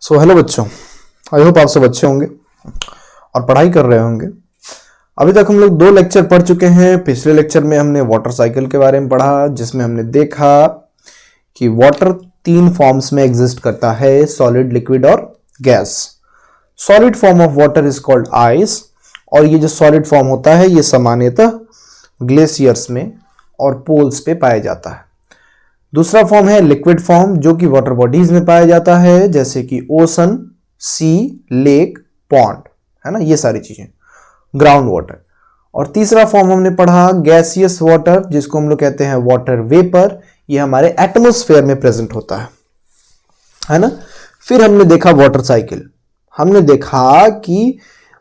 So hello बच्चों, I hope आप सब अच्छे होंगे और पढ़ाई कर रहे होंगे। अभी तक हम लोग 2 लेक्चर पढ़ चुके हैं। पिछले लेक्चर में हमने वाटर साइकिल के बारे में पढ़ा, जिसमें हमने देखा कि वाटर 3 फॉर्म्स में एग्जिस्ट करता है, सॉलिड, लिक्विड और gas. Solid form of water is called ice, और ये जो सॉलिड फॉर्म होता है ये सामान्यतः ग्लेशियर्स में और पोल्स पे पाया जाता है। दूसरा फॉर्म है लिक्विड फॉर्म, जो कि वाटर बॉडीज में पाया जाता है, जैसे कि ओशन, सी, लेक, पॉन्ड, है ना, ये सारी चीजें, ग्राउंड वाटर। और तीसरा फॉर्म हमने पढ़ा गैसियस वाटर, जिसको हम लोग कहते हैं वाटर वेपर। ये हमारे एटमॉस्फेयर में प्रेजेंट होता है ना। फिर हमने देखा वाटर साइकिल। हमने देखा कि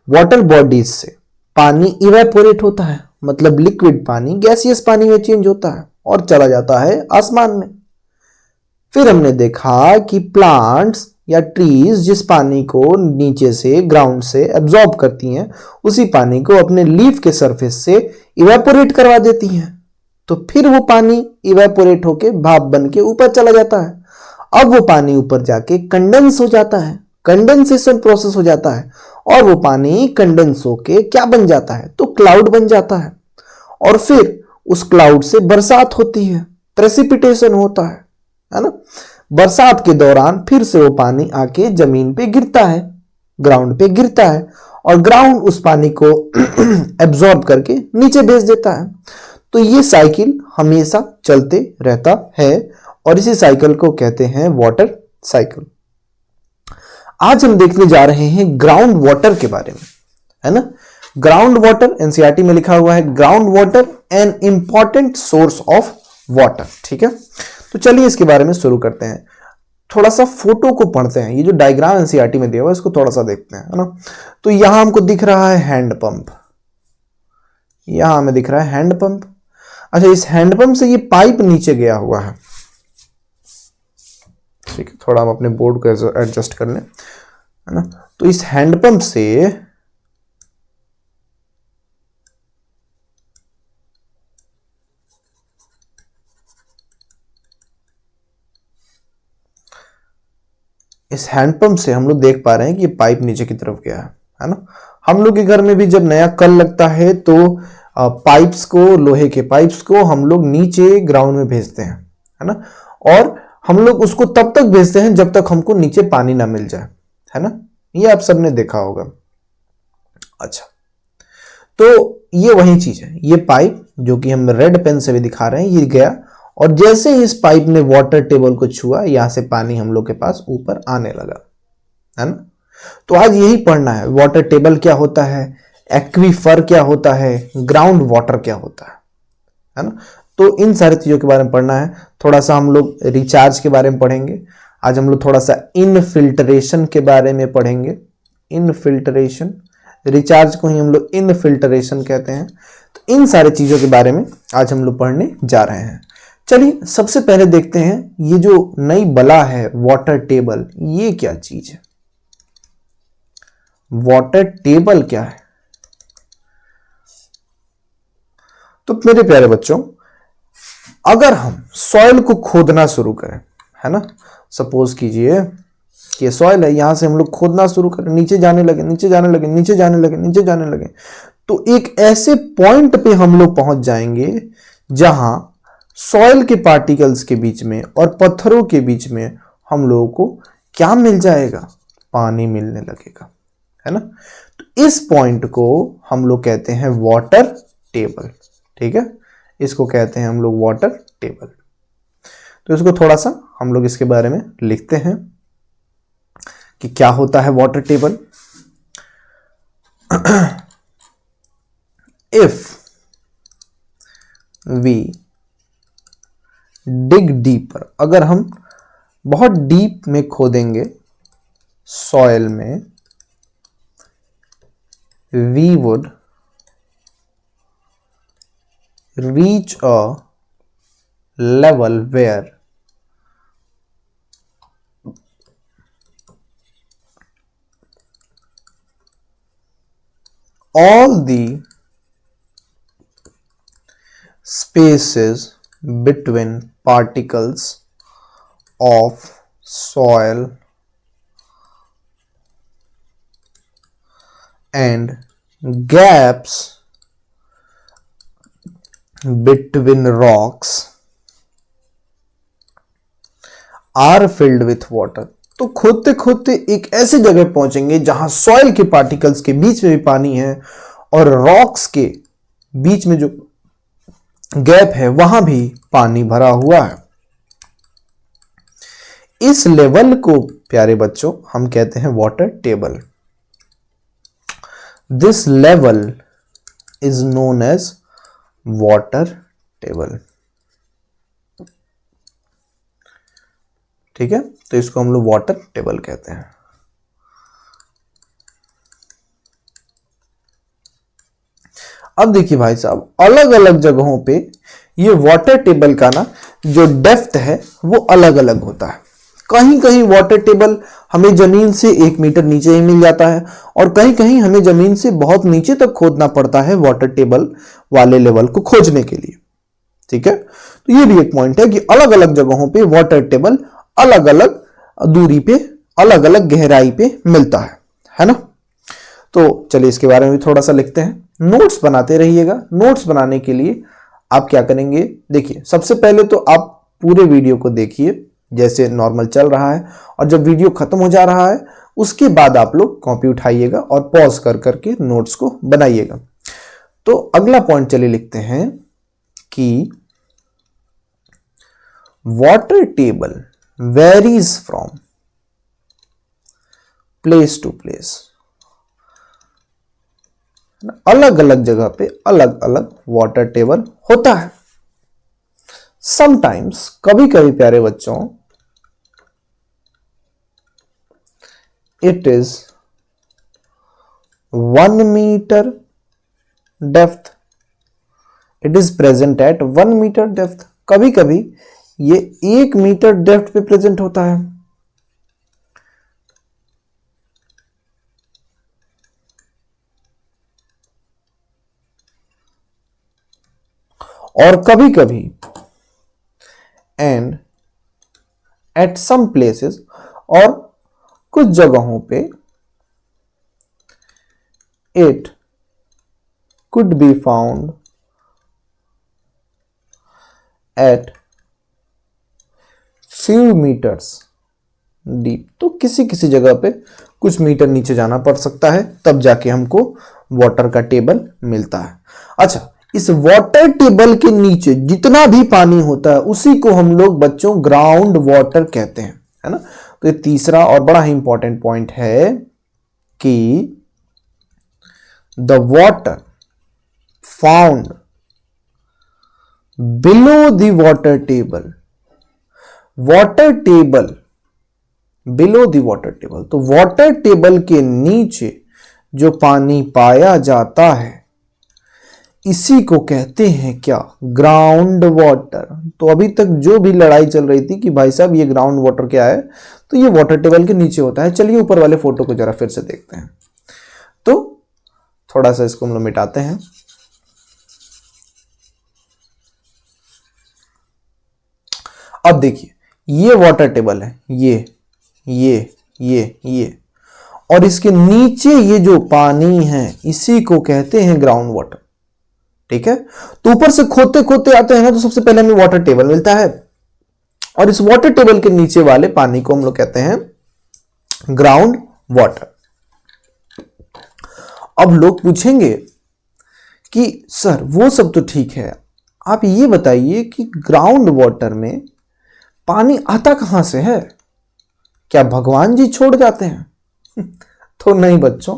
वाटर बॉडीज से पानी इवेपोरेट होता है, मतलब लिक्विड पानी गैसियस पानी में चेंज होता है और चला जाता है आसमान में। फिर हमने देखा कि प्लांट्स या ट्रीज जिस पानी को नीचे से, ग्राउंड से एब्जॉर्ब करती हैं, उसी पानी को अपने लीफ के सरफेस से इवेपोरेट करवा देती हैं। तो फिर वो पानी इवेपोरेट होके भाप बन के ऊपर चला जाता है। अब वो पानी ऊपर जाके कंडेंस हो जाता है, कंडेंसेशन प्रोसेस हो जाता है, और वो पानी कंडेंस होके क्या बन जाता है, तो क्लाउड बन जाता है। और फिर उस क्लाउड से बरसात होती है, प्रेसिपिटेशन होता है ना। बरसात के दौरान फिर से वो पानी आके जमीन पे गिरता है, ग्राउंड पे गिरता है, और ग्राउंड उस पानी को एब्जॉर्ब करके नीचे भेज देता है। तो ये साइकिल हमेशा चलते रहता है, और इसी साइकिल को कहते हैं वाटर साइकिल। आज हम देखने जा रहे हैं ग्राउंड वाटर के बारे में, है ना। ग्राउंड वाटर एनसीईआरटी में लिखा हुआ है, ground water an important source of water. ठीक है, तो चलिए इसके बारे में शुरू करते हैं। थोड़ा सा फोटो को पढ़ते हैं। ये जो डायग्राम एनसीईआरटी में दिया हुआ है इसको थोड़ा सा देखते हैं, है ना। तो यहां हमको दिख रहा है हैंड पंप, यहां हमें दिख रहा है हैंड पंप। अच्छा, इस हैंड पंप से ये पाइप नीचे गया हुआ है। ठीक है, थोड़ा हम अपने बोर्ड को एडजस्ट कर लें, है ना। तो इस हैंडपंप से हम लोग देख पा रहे हैं कि ये पाइप नीचे की तरफ गया है ना। हम लोग के घर में भी जब नया कल लगता है तो पाइप्स को, लोहे के पाइप्स को हम लोग नीचे ग्राउंड में भेजते हैं, है ना। और हम लोग उसको तब तक भेजते हैं जब तक हमको नीचे पानी ना मिल जाए, है ना। ये आप सबने देखा होगा। अच्छा, तो ये वही चीज है, ये पाइप जो कि हम रेड पेन से भी दिखा रहे हैं, ये गया, और जैसे ही इस पाइप ने वाटर टेबल को छुआ, यहां से पानी हम लोग के पास ऊपर आने लगा, है ना। तो आज यही पढ़ना है, वाटर टेबल क्या होता है, एक्वीफर क्या होता है, ग्राउंड वाटर क्या होता है ना। तो इन सारी चीजों के बारे में पढ़ना है। थोड़ा सा हम लोग रिचार्ज के बारे में पढ़ेंगे। आज हम लोग थोड़ा सा इनफिल्ट्रेशन के बारे में पढ़ेंगे। इनफिल्ट्रेशन, रिचार्ज को ही हम लोग इनफिल्ट्रेशन कहते हैं। तो इन सारी चीजों के बारे में आज हम लोग पढ़ने जा रहे हैं। चलिए सबसे पहले देखते हैं, ये जो नई बला है वाटर टेबल, ये क्या चीज है। वाटर टेबल क्या है। तो मेरे प्यारे बच्चों, अगर हम सॉइल को खोदना शुरू करें, है ना, सपोज कीजिए कि सॉइल है, यहां से हम लोग खोदना शुरू करें, नीचे जाने लगे, नीचे जाने लगे, नीचे जाने लगे, नीचे जाने लगे, तो एक ऐसे पॉइंट पे हम लोग पहुंच जाएंगे जहां सॉइल के पार्टिकल्स के बीच में और पत्थरों के बीच में हम लोगों को क्या मिल जाएगा, पानी मिलने लगेगा, है ना। तो इस पॉइंट को हम लोग कहते हैं वाटर टेबल। ठीक है, इसको कहते हैं हम लोग वाटर टेबल। तो इसको थोड़ा सा हम लोग इसके बारे में लिखते हैं कि क्या होता है water table. If we dig deeper, अगर हम बहुत डीप में खोदेंगे सॉइल में, we would reach a level where all the spaces between particles of soil and gaps between rocks are filled with water। तो खोदते खोदते एक ऐसी जगह पहुंचेंगे जहां सॉइल के पार्टिकल्स के बीच में भी पानी है और रॉक्स के बीच में जो गैप है वहां भी पानी भरा हुआ है। इस लेवल को प्यारे बच्चों हम कहते हैं water table. This level is known as water table. ठीक है, तो इसको हम लोग वाटर टेबल कहते हैं। अब देखिए भाई साहब, अलग अलग जगहों पे ये वाटर टेबल का ना जो डेप्थ है वो अलग अलग होता है। कहीं कहीं वाटर टेबल हमें जमीन से 1 मीटर नीचे ही मिल जाता है और कहीं कहीं हमें जमीन से बहुत नीचे तक खोदना पड़ता है वाटर टेबल वाले लेवल को खोजने के लिए। ठीक है, तो ये भी एक पॉइंट है कि अलग अलग जगहों पे वाटर टेबल अलग अलग दूरी पे, अलग अलग गहराई पे मिलता है ना। तो चलिए इसके बारे में भी थोड़ा सा लिखते हैं, नोट्स बनाते रहिएगा। नोट्स बनाने के लिए आप क्या करेंगे, देखिए सबसे पहले तो आप पूरे वीडियो को देखिए जैसे नॉर्मल चल रहा है, और जब वीडियो खत्म हो जा रहा है उसके बाद आप लोग कॉपी उठाइएगा और पॉज कर करके नोट्स को बनाइएगा। तो अगला पॉइंट चलिए लिखते हैं कि water table varies from place to place. अलग अलग जगह पे अलग अलग वाटर टेबल होता है। समटाइम्स, कभी कभी प्यारे बच्चों, it is 1 meter depth, it is present at 1 meter depth. कभी कभी ये 1 मीटर डेप्थ पे प्रेजेंट होता है। और कभी कभी एंड एट सम प्लेसेस, और कुछ जगहों पे it could be found at few meters deep. तो किसी किसी जगह पे कुछ मीटर नीचे जाना पड़ सकता है, तब जाके हमको वाटर का टेबल मिलता है। अच्छा, इस वाटर टेबल के नीचे जितना भी पानी होता है उसी को हम लोग बच्चों ग्राउंड वाटर कहते हैं, है ना। तो ये तीसरा और बड़ा ही इंपॉर्टेंट पॉइंट है कि the water found below the water table, water table below the water table. तो वाटर टेबल के नीचे जो पानी पाया जाता है इसी को कहते हैं क्या, ग्राउंड वाटर। तो अभी तक जो भी लड़ाई चल रही थी कि भाई साहब ये ग्राउंड वाटर क्या है, तो ये वाटर टेबल के नीचे होता है। चलिए ऊपर वाले फोटो को जरा फिर से देखते हैं। तो थोड़ा सा इसको हम लोग मिटाते हैं। अब देखिए ये वाटर टेबल है, ये और इसके नीचे ये जो पानी है इसी को कहते हैं ग्राउंड वाटर। ठीक है, तो ऊपर से खोदते खोदते आते हैं ना, तो सबसे पहले हमें वाटर टेबल मिलता है और इस वाटर टेबल के नीचे वाले पानी को हम लोग कहते हैं ग्राउंड वाटर। अब लोग पूछेंगे कि सर वो सब तो ठीक है, आप ये बताइए कि ग्राउंड वाटर में पानी आता कहां से है, क्या भगवान जी छोड़ जाते हैं? तो नहीं बच्चों,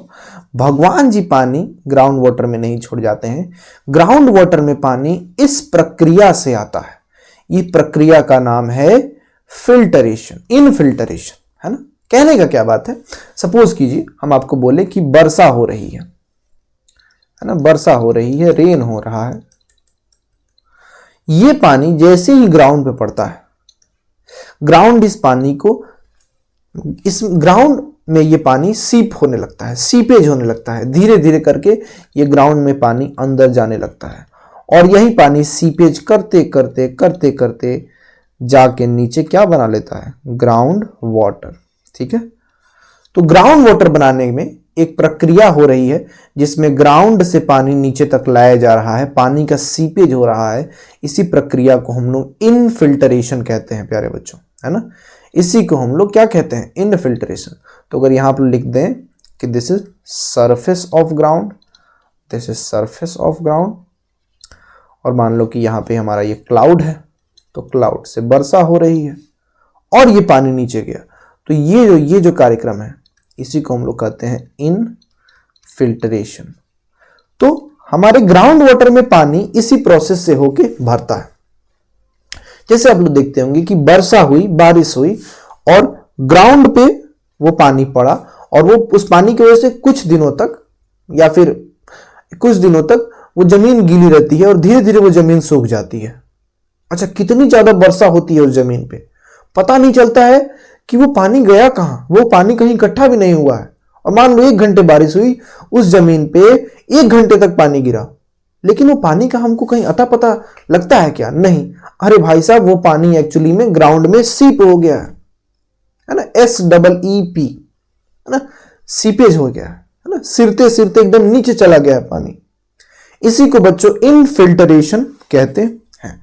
भगवान जी पानी ग्राउंड वाटर में नहीं छोड़ जाते हैं। ग्राउंड वाटर में पानी इस प्रक्रिया से आता है। ये प्रक्रिया का नाम है फिल्टरेशन, इनफिल्टरेशन, है ना। कहने का क्या बात है, सपोज कीजिए हम आपको बोले कि वर्षा हो रही है ना, वर्षा हो रही है, रेन हो रहा है। ये पानी जैसे ही ग्राउंड पे पड़ता है, ग्राउंड इस पानी को, इस ग्राउंड में ये पानी सीप होने लगता है, सीपेज होने लगता है। धीरे धीरे करके ये ग्राउंड में पानी अंदर जाने लगता है और यही पानी सीपेज करते करते करते करते जाके नीचे क्या बना लेता है, ग्राउंड वाटर। ठीक है, तो ग्राउंड वाटर बनाने में एक प्रक्रिया हो रही है जिसमें ग्राउंड से पानी नीचे तक लाया जा रहा है, पानी का सीपेज हो रहा है। इसी प्रक्रिया को हम लोग इनफिल्टरेशन कहते हैं प्यारे बच्चों, है ना। इसी को हम लोग क्या कहते हैं, इनफिल्टरेशन। तो अगर यहां पर लिख दें कि this is surface of ground, this is surface of ground, और मान लो कि यहां पे हमारा ये क्लाउड है, तो क्लाउड से वर्षा हो रही है और ये पानी नीचे गया, तो ये जो कार्यक्रम है इसी को हम लोग कहते हैं इनफिल्टरेशन। तो हमारे ग्राउंड वाटर में पानी इसी प्रोसेस से होके भरता है। जैसे आप लोग देखते होंगे कि वर्षा हुई, बारिश हुई और ग्राउंड पे वो पानी पड़ा, और वो उस पानी की वजह से कुछ दिनों तक या फिर कुछ दिनों तक वो जमीन गीली रहती है और धीरे धीरे वो जमीन सूख जाती है। अच्छा, कितनी ज्यादा वर्षा होती है उस जमीन पे, पता नहीं चलता है कि वो पानी गया कहां, वो पानी कहीं इकट्ठा भी नहीं हुआ है। और मान लो 1 घंटे बारिश हुई, उस जमीन पे 1 घंटे तक पानी गिरा, लेकिन वो पानी का हमको कहीं अता पता लगता है क्या? नहीं। अरे भाई साहब, वो पानी एक्चुअली में ग्राउंड में सीप हो गया है ना, SEEP, है ना, सीपेज हो गया है ना, सिरते सिरते एकदम नीचे चला गया है पानी। इसी को बच्चों इनफिल्टरेशन कहते हैं,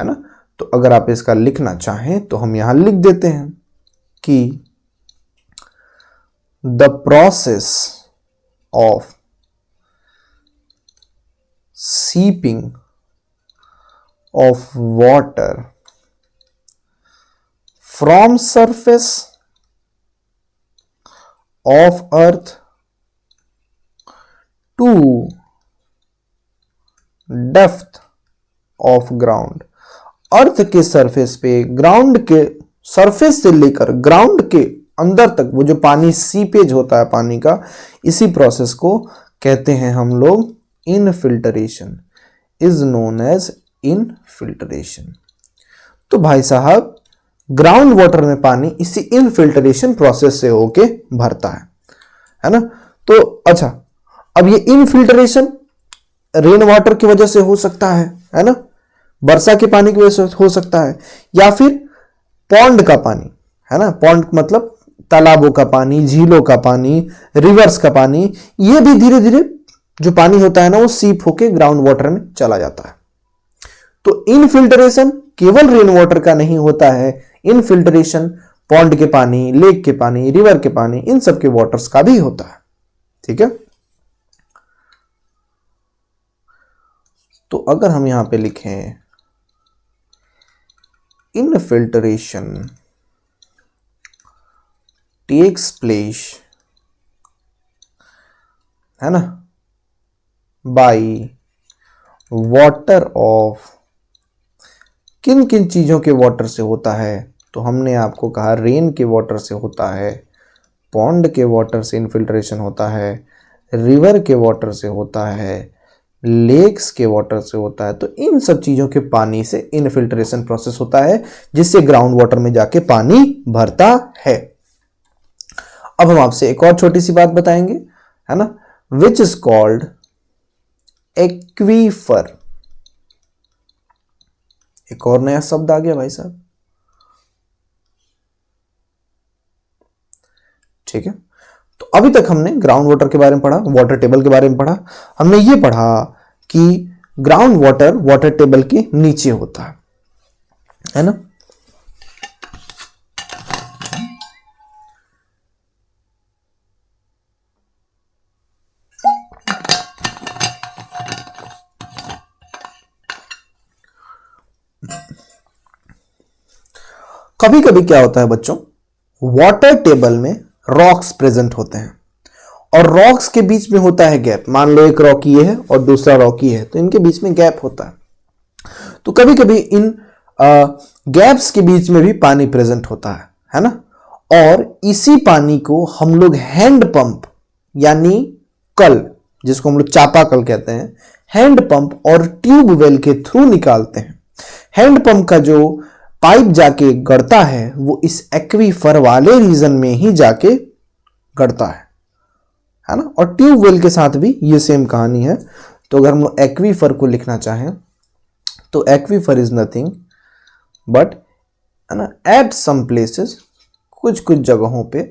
है ना। तो अगर आप इसका लिखना चाहें तो हम यहां लिख देते हैं कि the process of seeping of water from surface of earth to depth of ground. Earth के सरफेस पे, ग्राउंड के सरफेस से लेकर ग्राउंड के अंदर तक वो जो पानी सीपेज होता है पानी का, इसी प्रोसेस को कहते हैं हम लोग इनफिल्टरेशन, इज नोन एज इनफिल्टरेशन। तो भाई साहब, ग्राउंड वाटर में पानी इसी इनफिल्टरेशन प्रोसेस से होके भरता है ना। तो अच्छा, अब ये इनफिल्टरेशन रेन वाटर की वजह से हो सकता है ना, वर्षा के पानी की वजह से हो सकता है, या फिर पॉन्ड का पानी, है ना। पॉन्ड मतलब तालाबों का पानी, झीलों का पानी, रिवर्स का पानी, ये भी धीरे धीरे जो पानी होता है ना वो सीप होके ग्राउंड वाटर में चला जाता है। तो इनफिल्टरेशन केवल रेन वाटर का नहीं होता है, इनफिल्टरेशन पॉन्ड के पानी, लेक के पानी, रिवर के पानी, इन सब के वाटर्स का भी होता है। ठीक है, तो अगर हम यहां पे लिखें इनफिल्टरेशन टेक्स प्लेस, है ना, बाई वाटर ऑफ, किन किन चीजों के वाटर से होता है? तो हमने आपको कहा रेन के वाटर से होता है, पॉन्ड के वाटर से इनफिल्ट्रेशन होता है, रिवर के वाटर से होता है, लेक्स के वाटर से होता है। तो इन सब चीजों के पानी से इनफिल्ट्रेशन प्रोसेस होता है, जिससे ग्राउंड वाटर में जाके पानी भरता है। अब हम आपसे एक और छोटी सी बात बताएंगे, है ना, विच इज कॉल्ड एक्वीफर। एक और नया शब्द आ गया भाई साहब। ठीक है, तो अभी तक हमने ग्राउंड वाटर के बारे में पढ़ा, वाटर टेबल के बारे में पढ़ा। हमने ये पढ़ा कि ग्राउंड वाटर वाटर टेबल के नीचे होता है ना। कभी कभी क्या होता है बच्चों, वाटर टेबल में रॉक्स प्रेजेंट होते हैं और रॉक्स के बीच में होता है गैप। मान लो एक रॉक ये है और दूसरा रॉक ये है, तो इनके बीच में गैप होता है। तो कभी कभी इन गैप्स के बीच में भी पानी प्रेजेंट होता है ना। और इसी पानी को हम लोग हैंड पंप यानी कल, जिसको हम लोग चापाकल कहते हैं, हैंड पंप और ट्यूब वेल के थ्रू निकालते हैं। हैंड पंप का जो पाइप जाके गड़ता है वो इस एक्वीफर वाले रीजन में ही जाके गड़ता है ना। और ट्यूबवेल के साथ भी ये सेम कहानी है। तो अगर हम लोग एक्वीफर को लिखना चाहें तो एक्वीफर इज नथिंग बट, है ना, एट सम प्लेसेस, कुछ कुछ जगहों पे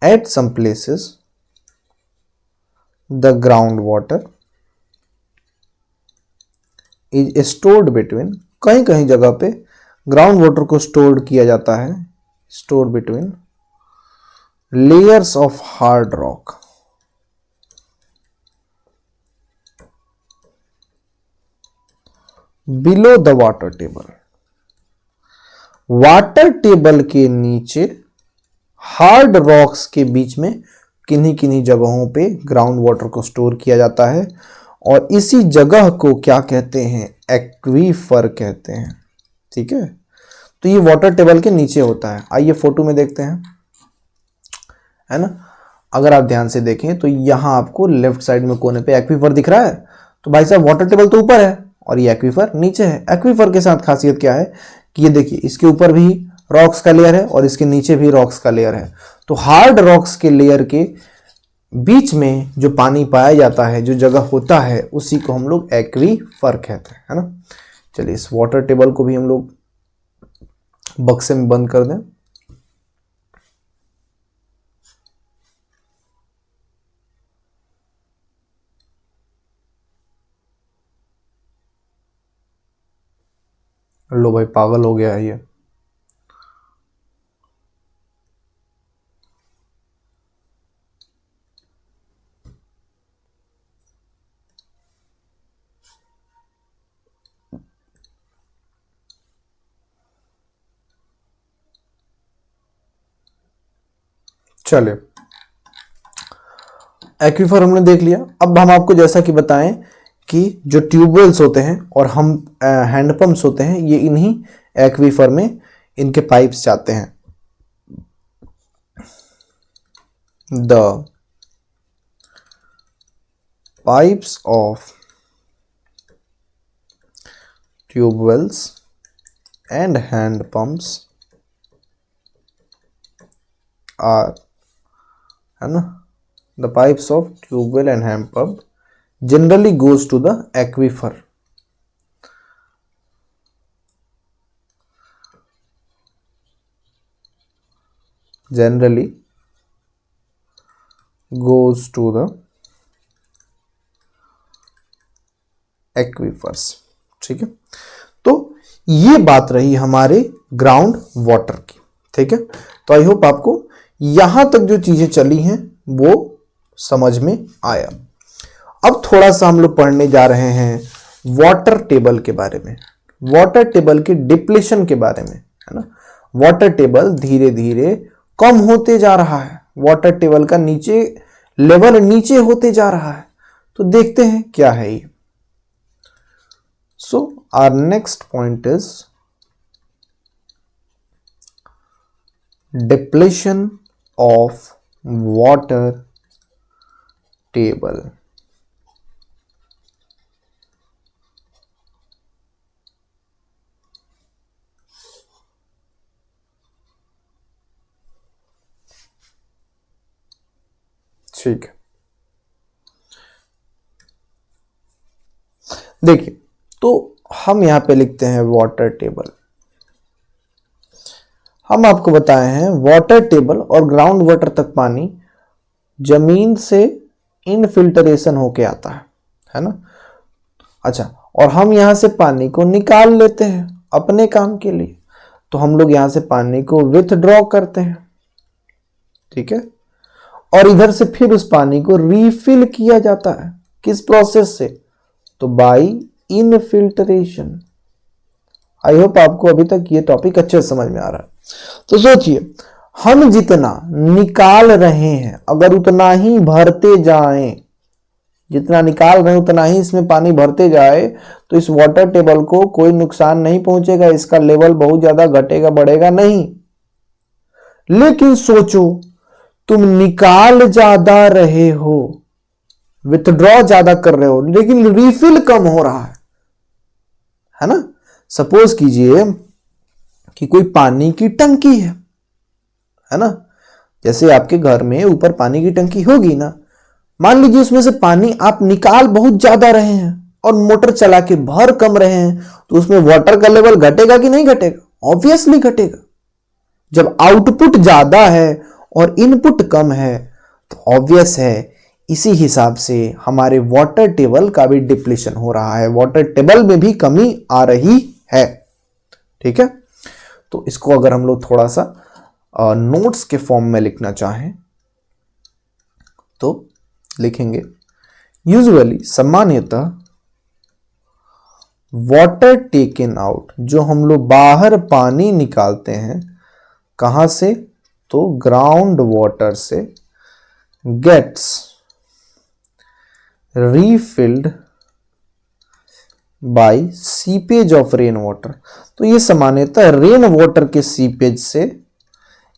At some places the groundwater is stored between, कहीं कहीं जगह पे ग्राउंड वाटर को स्टोर किया जाता है, store between layers of hard rock, below the water table, water table के नीचे हार्ड रॉक्स के बीच में किन्हीं किन्हीं जगहों पे ग्राउंड वाटर को स्टोर किया जाता है और इसी जगह को क्या कहते हैं, एक्वीफर कहते हैं। ठीक है, तो ये वाटर टेबल के नीचे होता है। आइए फोटो में देखते हैं, है ना। अगर आप ध्यान से देखें तो यहां आपको लेफ्ट साइड में कोने पे एक्वीफर दिख रहा है, तो भाई साहब वाटर टेबल तो ऊपर है और ये एक्वीफर नीचे है। एक्वीफर के साथ खासियत क्या है कि ये देखिए, इसके ऊपर भी रॉक्स का लेयर है और इसके नीचे भी रॉक्स का लेयर है। तो हार्ड रॉक्स के लेयर के बीच में जो पानी पाया जाता है, जो जगह होता है, उसी को हम लोग एक्वीफर कहते हैं, है ना। चलिए इस वाटर टेबल को भी हम लोग बक्से में बंद कर दें। लो भाई, पागल हो गया है ये। चले, एक्वीफर हमने देख लिया। अब हम आपको जैसा कि बताएं कि जो ट्यूबवेल्स होते हैं और हम हैंडपंप्स होते हैं, ये इन्हीं एक्वीफर में इनके पाइप्स जाते हैं। The pipes of tubewells and handpumps are, है ना, the pipes of tubewell and hand pump generally goes to the aquifer. Generally goes to the aquifers. ठीक है, तो ये बात रही हमारे ग्राउंड वाटर की। ठीक है, तो आई होप आपको यहां तक जो चीजें चली हैं वो समझ में आया। अब थोड़ा सा हम लोग पढ़ने जा रहे हैं वाटर टेबल के बारे में, वाटर टेबल के डिप्लेशन के बारे में, है ना। वाटर टेबल धीरे धीरे कम होते जा रहा है, वाटर टेबल का नीचे लेवल नीचे होते जा रहा है। तो देखते हैं क्या है ये। So our next point is depletion of water table. ठीक है, देखिए, तो हम यहां पे लिखते हैं वाटर टेबल। हम आपको बताए हैं वाटर टेबल और ग्राउंड वाटर तक पानी जमीन से इनफिल्टरेशन होके आता है ना। अच्छा, और हम यहां से पानी को निकाल लेते हैं अपने काम के लिए, तो हम लोग यहां से पानी को विथड्रॉ करते हैं। ठीक है, और इधर से फिर उस पानी को रीफिल किया जाता है, किस प्रोसेस से, तो बाय इनफिल्टरेशन। आई होप आपको अभी तक ये टॉपिक अच्छे से समझ में आ रहा है। तो सोचिए, हम जितना निकाल रहे हैं अगर उतना ही भरते जाएं, जितना निकाल रहे हैं उतना ही इसमें पानी भरते जाए, तो इस वाटर टेबल को कोई नुकसान नहीं पहुंचेगा, इसका लेवल बहुत ज्यादा घटेगा बढ़ेगा नहीं। लेकिन सोचो, तुम निकाल ज्यादा रहे हो, विथड्रॉ ज्यादा कर रहे हो, लेकिन रिफिल कम हो रहा है ना। सपोज कीजिए कि कोई पानी की टंकी है ना, जैसे आपके घर में ऊपर पानी की टंकी होगी ना, मान लीजिए उसमें से पानी आप निकाल बहुत ज्यादा रहे हैं और मोटर चला के भर कम रहे हैं, तो उसमें वाटर का लेवल घटेगा कि नहीं घटेगा? ऑब्वियसली घटेगा। जब आउटपुट ज्यादा है और इनपुट कम है, तो ऑब्वियस है इसी हिसाब से हमारे वाटर टेबल का भी डिप्लीशन हो रहा है, वाटर टेबल में भी कमी आ रही है। ठीक है, तो इसको अगर हम लोग थोड़ा सा नोट्स के फॉर्म में लिखना चाहें तो लिखेंगे, यूजुअली सामान्यतः वाटर टेकन आउट, जो हम लोग बाहर पानी निकालते हैं, कहां से, तो ग्राउंड वाटर से, gets refilled by seepage of rain water. तो ये सामान्यतः रेन वाटर के सीपेज से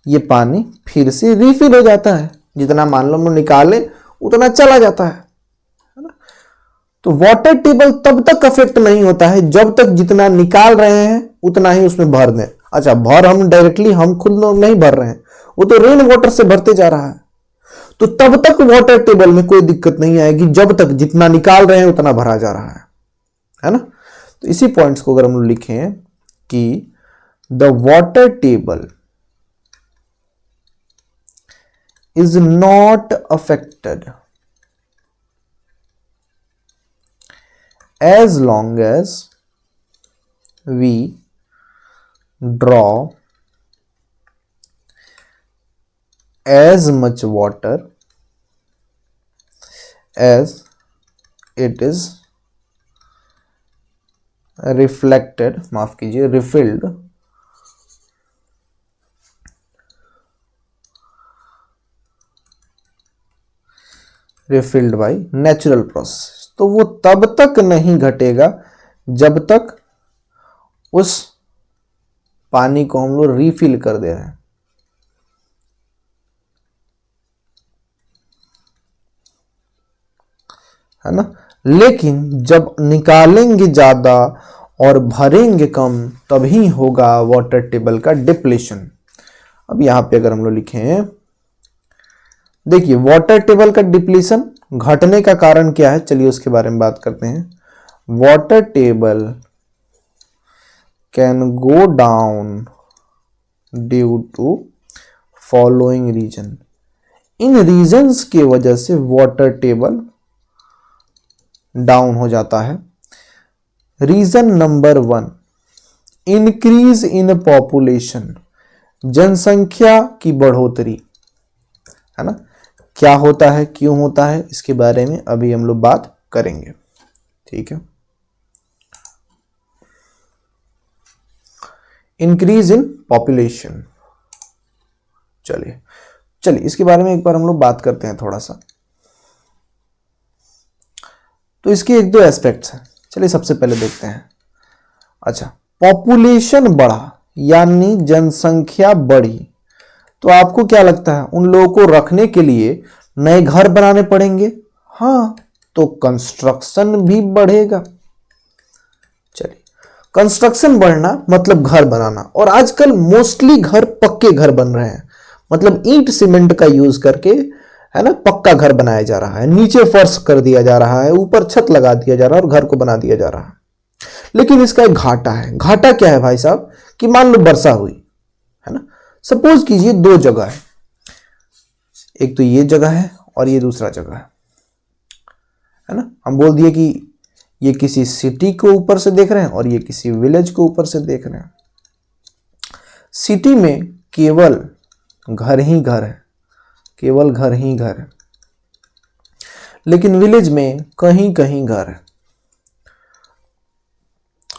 ये पानी फिर से रीफिल हो जाता है, जितना मान लो हम निकाले उतना चला जाता है ना। तो वाटर टेबल तब तक अफेक्ट नहीं होता है जब तक जितना निकाल रहे हैं उतना ही उसमें भर दें। अच्छा, भर हम डायरेक्टली हम खुद नहीं भर रहे हैं, वो तो रेन वाटर से भरते जा रहा है, तो तब तक वाटर टेबल में कोई दिक्कत नहीं आएगी जब तक जितना निकाल रहे हैं उतना भरा जा रहा है ना। तो इसी पॉइंट्स को अगर हम लिखें कि the water table is not affected as long as we draw as much water as it is reflected, माफ कीजिए, refilled रिफिल्ड बाय नेचुरल प्रोसेस। तो वो तब तक नहीं घटेगा जब तक उस पानी को हम लोग रिफिल कर दे रहे हैं, है ना। लेकिन जब निकालेंगे ज्यादा और भरेंगे कम तभी होगा वाटर टेबल का डिप्लीशन। अब यहां पे अगर हम लोग लिखें, देखिए वाटर टेबल का डिप्लीशन घटने का कारण क्या है, चलिए उसके बारे में बात करते हैं। Water table can go down due to following reason. इन रीजंस की वजह से वाटर टेबल डाउन हो जाता है। Reason number 1, increase in population, जनसंख्या की बढ़ोतरी, है ना। क्या होता है, क्यों होता है, इसके बारे में अभी हम लोग बात करेंगे। ठीक है, इंक्रीज इन पॉपुलेशन, चलिए इसके बारे में एक बार हम लोग बात करते हैं थोड़ा सा। तो इसके एक दो एस्पेक्ट्स हैं, चलिए सबसे पहले देखते हैं। अच्छा, पॉपुलेशन बढ़ा यानी जनसंख्या बढ़ी, तो आपको क्या लगता है उन लोगों को रखने के लिए नए घर बनाने पड़ेंगे? हाँ, तो कंस्ट्रक्शन भी बढ़ेगा। चलिए, कंस्ट्रक्शन बढ़ना मतलब घर बनाना, और आजकल मोस्टली घर पक्के घर बन रहे हैं, मतलब ईंट सीमेंट का यूज करके, है ना, पक्का घर बनाया जा रहा है, नीचे फर्श कर दिया जा रहा है, ऊपर छत लगा दिया जा रहा है और घर को बना दिया जा रहा है। लेकिन इसका एक घाटा है। घाटा क्या है भाई साहब, कि मान लो वर्षा हुई, है ना, सपोज कीजिए दो जगह है, एक तो ये जगह है और ये दूसरा जगह है ना। हम बोल दिए कि ये किसी सिटी को ऊपर से देख रहे हैं और ये किसी विलेज को ऊपर से देख रहे हैं। सिटी में केवल घर ही घर है, केवल घर ही घर है, लेकिन विलेज में कहीं कहीं घर है,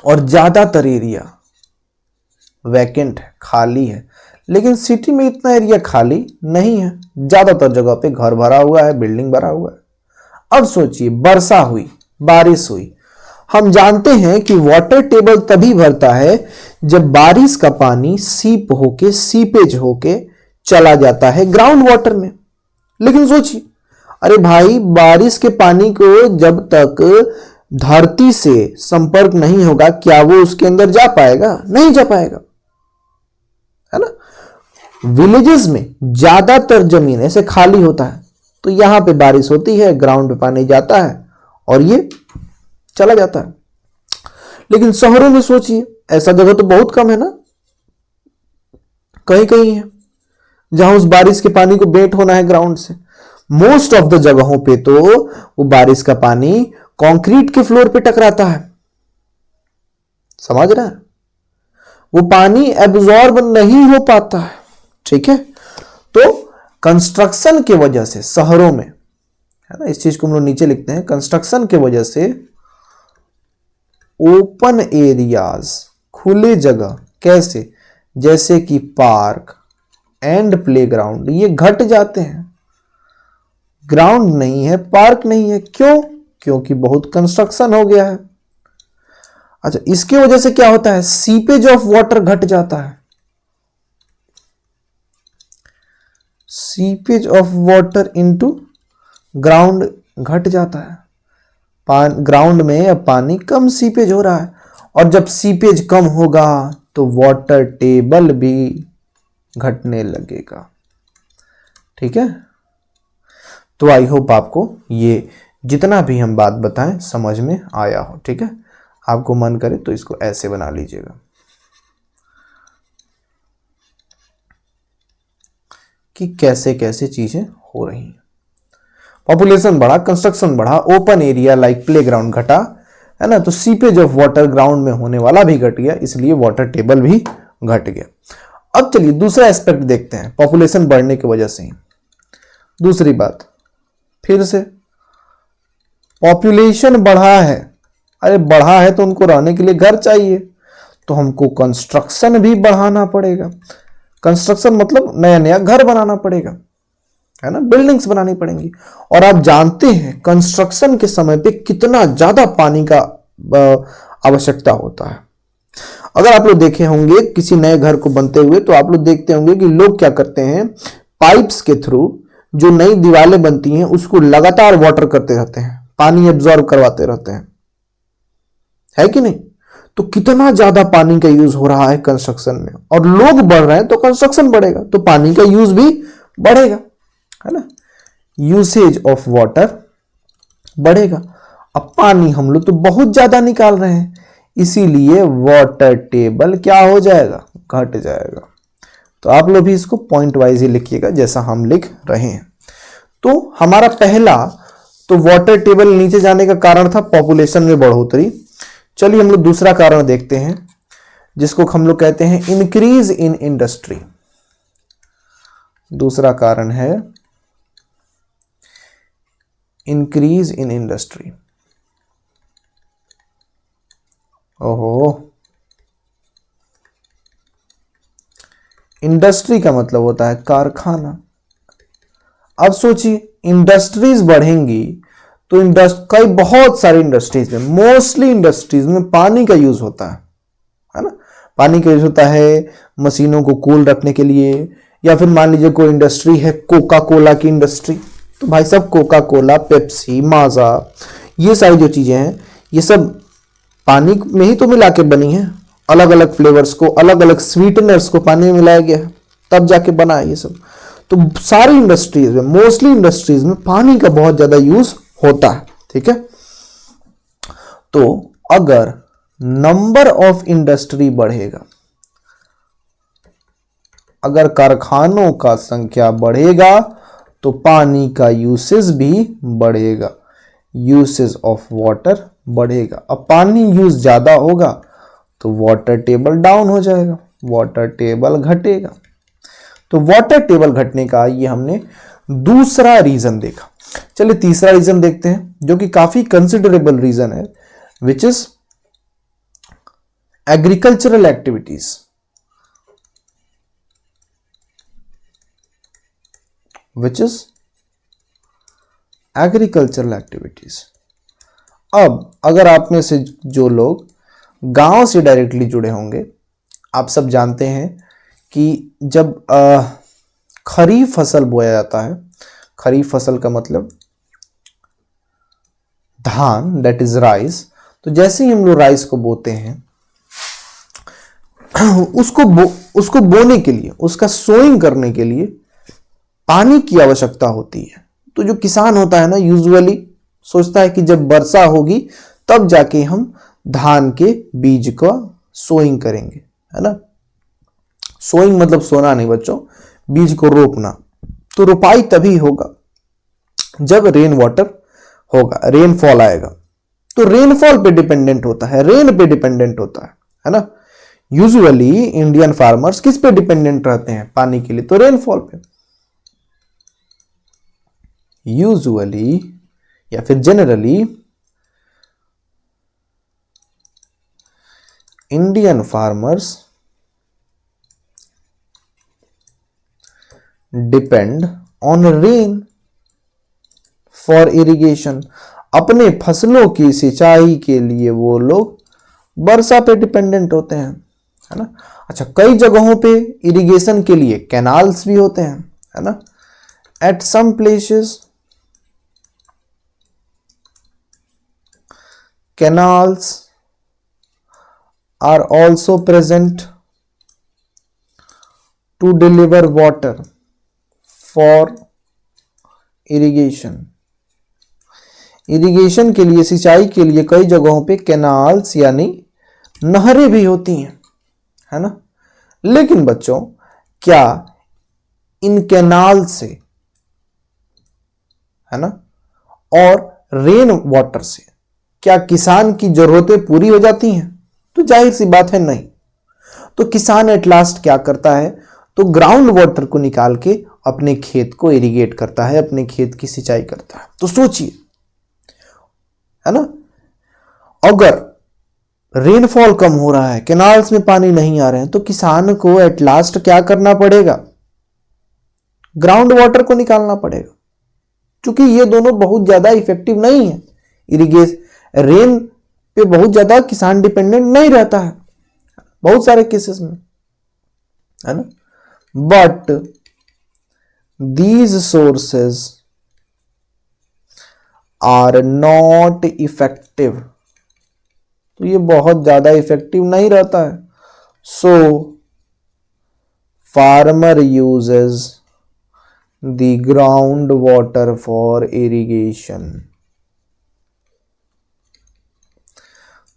और ज्यादातर एरिया वैकेंट है, खाली है। लेकिन सिटी में इतना एरिया खाली नहीं है, ज्यादातर जगह पे घर भरा हुआ है, बिल्डिंग भरा हुआ है। अब सोचिए, वर्षा हुई, बारिश हुई, हम जानते हैं कि वाटर टेबल तभी भरता है जब बारिश का पानी सीप होके, सीपेज होके चला जाता है ग्राउंड वाटर में। लेकिन सोचिए, अरे भाई, बारिश के पानी को जब तक धरती से संपर्क नहीं होगा, क्या वो उसके अंदर जा पाएगा? नहीं जा पाएगा, है ना। विलेजेस में ज्यादातर जमीन ऐसे खाली होता है, तो यहां पे बारिश होती है, ग्राउंड पे पानी जाता है और ये चला जाता है। लेकिन शहरों में सोचिए, ऐसा जगह तो बहुत कम है ना, कहीं कहीं है। जहां उस बारिश के पानी को बेट होना है ग्राउंड से। मोस्ट ऑफ द जगहों पे तो वो बारिश का पानी कंक्रीट के फ्लोर पे टकराता है, समझ रहा है, वो पानी एब्जॉर्ब नहीं हो पाता है। ठीक है, तो कंस्ट्रक्शन के वजह से शहरों में, है ना, इस चीज को हम लोग नीचे लिखते हैं, कंस्ट्रक्शन के वजह से ओपन एरियाज, खुले जगह, कैसे, जैसे कि पार्क एंड प्लेग्राउंड, ये घट जाते हैं। ग्राउंड नहीं है, पार्क नहीं है, क्यों? क्योंकि बहुत कंस्ट्रक्शन हो गया है। अच्छा, इसके वजह से क्या होता है, सीपेज ऑफ वाटर घट जाता है। Seepage of water into ground घट जाता है। ग्राउंड में अब पानी कम सीपेज हो रहा है, और जब सीपेज कम होगा तो वाटर टेबल भी घटने लगेगा। ठीक है, तो आई होप आपको ये जितना भी हम बात बताएं समझ में आया हो। ठीक है, आपको मन करे तो इसको ऐसे बना लीजिएगा कि कैसे कैसे चीजें हो रही हैं। पॉपुलेशन बढ़ा, कंस्ट्रक्शन बढ़ा, ओपन एरिया लाइक प्लेग्राउंड घटा, है ना, तो सीपेज ऑफ वाटर ग्राउंड में होने वाला भी घट गया, इसलिए वाटर टेबल भी घट गया। अब चलिए दूसरा एस्पेक्ट देखते हैं, पॉपुलेशन बढ़ने की वजह से ही। दूसरी बात, फिर से पॉपुलेशन बढ़ा है, अरे बढ़ा है तो उनको रहने के लिए घर चाहिए, तो हमको कंस्ट्रक्शन भी बढ़ाना पड़ेगा। कंस्ट्रक्शन मतलब नया नया घर बनाना पड़ेगा, है ना, बिल्डिंग्स बनानी पड़ेंगी। और आप जानते हैं कंस्ट्रक्शन के समय पे कितना ज्यादा पानी का आवश्यकता होता है। अगर आप लोग देखे होंगे किसी नए घर को बनते हुए, तो आप लोग देखते होंगे कि लोग क्या करते हैं, पाइप्स के थ्रू जो नई दीवारें बनती हैं उसको लगातार वाटर करते रहते हैं, पानी एब्जॉर्ब करवाते रहते हैं, है कि नहीं। तो कितना ज्यादा पानी का यूज हो रहा है कंस्ट्रक्शन में, और लोग बढ़ रहे हैं तो कंस्ट्रक्शन बढ़ेगा, तो पानी का यूज भी बढ़ेगा, है ना, यूसेज ऑफ वाटर बढ़ेगा। अब पानी हम लोग तो बहुत ज्यादा निकाल रहे हैं, इसीलिए वाटर टेबल क्या हो जाएगा, घट जाएगा। तो आप लोग भी इसको पॉइंट वाइज ही लिखिएगा जैसा हम लिख रहे हैं। तो हमारा पहला तो वाटर टेबल नीचे जाने का कारण था पॉपुलेशन में बढ़ोतरी। चलिए हम लोग दूसरा कारण देखते हैं, जिसको हम लोग कहते हैं इंक्रीज इन इंडस्ट्री। दूसरा कारण है इंक्रीज इन इंडस्ट्री। ओहो, इंडस्ट्री का मतलब होता है कारखाना। अब सोचिए इंडस्ट्रीज बढ़ेंगी तो कई बहुत सारी इंडस्ट्रीज में, मोस्टली इंडस्ट्रीज में पानी का यूज होता है ना, पानी का यूज होता है मशीनों को कूल रखने के लिए, या फिर मान लीजिए कोई इंडस्ट्री है कोका कोला की इंडस्ट्री, तो भाई साहब कोका कोला, पेप्सी, माजा, ये सारी जो चीजें हैं ये सब पानी में ही तो मिला के बनी है। अलग अलग फ्लेवर्स को, अलग अलग स्वीटनर्स को पानी में मिलाया गया है, तब जाके बना है ये सब। तो सारी इंडस्ट्रीज में, मोस्टली इंडस्ट्रीज में पानी का बहुत ज्यादा यूज होता है। ठीक है, तो अगर नंबर ऑफ इंडस्ट्री बढ़ेगा, अगर कारखानों का संख्या बढ़ेगा तो पानी का यूसेज भी बढ़ेगा, यूसेज ऑफ वाटर बढ़ेगा। अब पानी यूज ज्यादा होगा तो वाटर टेबल डाउन हो जाएगा, वाटर टेबल घटेगा। तो वाटर टेबल घटने का ये हमने दूसरा रीजन देखा। चलिए तीसरा रीजन देखते हैं, जो कि काफी कंसिडरेबल रीजन है, which is agricultural activities. Which is agricultural activities. अब अगर आप में से जो लोग गांव से डायरेक्टली जुड़े होंगे, आप सब जानते हैं कि जब खरीफ फसल बोया जाता है, खरीफ फसल का मतलब धान, दैट इज राइस। तो जैसे ही हम लोग राइस को बोते हैं, उसको बोने के लिए, उसका सोइंग करने के लिए पानी की आवश्यकता होती है। तो जो किसान होता है ना, यूजुअली सोचता है कि जब वर्षा होगी तब जाके हम धान के बीज का सोइंग करेंगे, है ना। सोइंग मतलब सोना नहीं बच्चों, बीज को रोपना, तो रोपाई तभी होगा जब रेन वाटर होगा, रेनफॉल आएगा। तो रेनफॉल पे डिपेंडेंट होता है, रेन पे डिपेंडेंट होता है ना। यूजुअली इंडियन फार्मर्स किस पे डिपेंडेंट रहते हैं पानी के लिए? तो रेनफॉल पे। यूजुअली या फिर generally Indian farmers depend on rain for irrigation. अपने फसलों की सिंचाई के लिए वो लोग वर्षा पे डिपेंडेंट होते हैं, है ना। अच्छा, कई जगहों पे इरिगेशन के लिए कैनाल्स भी होते हैं, है ना। At some places canals are also present to deliver water for irrigation. Irrigation के लिए, सिंचाई के लिए कई जगहों पे कैनाल्स यानी नहरें भी होती हैं, है ना। लेकिन बच्चों, क्या इन कैनाल से, है ना, और रेन वाटर से क्या किसान की जरूरतें पूरी हो जाती हैं? तो जाहिर सी बात है नहीं। तो किसान एट लास्ट क्या करता है? तो ग्राउंड वाटर को निकाल के अपने खेत को इरिगेट करता है, अपने खेत की सिंचाई करता है। तो सोचिए, है ना, अगर रेनफॉल कम हो रहा है, कैनाल्स में पानी नहीं आ रहे हैं, तो किसान को एट लास्ट क्या करना पड़ेगा? ग्राउंड वाटर को निकालना पड़ेगा, क्योंकि ये दोनों बहुत ज्यादा इफेक्टिव नहीं है। इरिगेशन रेन पे बहुत ज्यादा किसान डिपेंडेंट नहीं रहता है बहुत सारे केसेस में, है ना। But these sources are not effective, तो ये बहुत ज्यादा इफेक्टिव नहीं रहता है। So farmer uses the ground water for irrigation.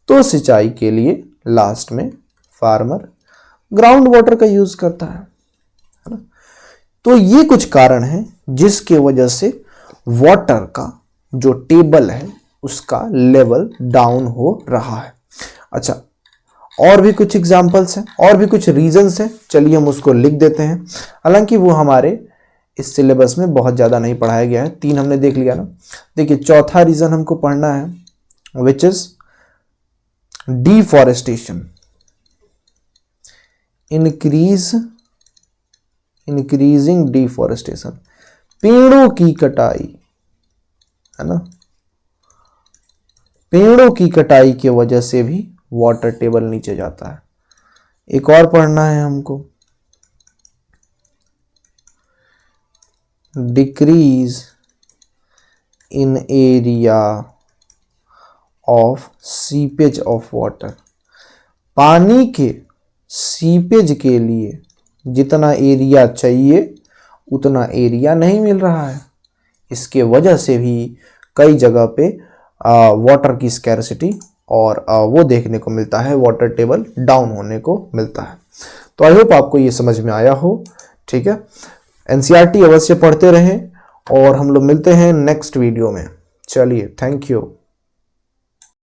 तो सिंचाई के लिए लास्ट में फार्मर ग्राउंड वाटर का यूज करता है ना। तो ये कुछ कारण हैं जिसके वजह से वाटर का जो टेबल है उसका लेवल डाउन हो रहा है। अच्छा, और भी कुछ एग्जांपल्स हैं, और भी कुछ रीजंस हैं, चलिए हम उसको लिख देते हैं। हालांकि वो हमारे इस सिलेबस में बहुत ज़्यादा नहीं पढ़ाया गया है, 3 हमने देख लिया ना। देखिए, चौथा रीजन हमको पढ़ना है, which is deforestation. Increasing deforestation, पेड़ों की कटाई, है ना। पेड़ों की कटाई की वजह से भी वाटर टेबल नीचे जाता है। एक और पढ़ना है हमको, decrease in area of seepage of water. पानी के सीपेज के लिए जितना एरिया चाहिए उतना एरिया नहीं मिल रहा है। इसके वजह से भी कई जगह पे वाटर की स्कैरसिटी और वो देखने को मिलता है, वाटर टेबल डाउन होने को मिलता है। तो आई होप आपको ये समझ में आया हो, ठीक है। एनसीईआरटी अवश्य पढ़ते रहें और हम लोग मिलते हैं नेक्स्ट वीडियो में। चलिए, थैंक यू।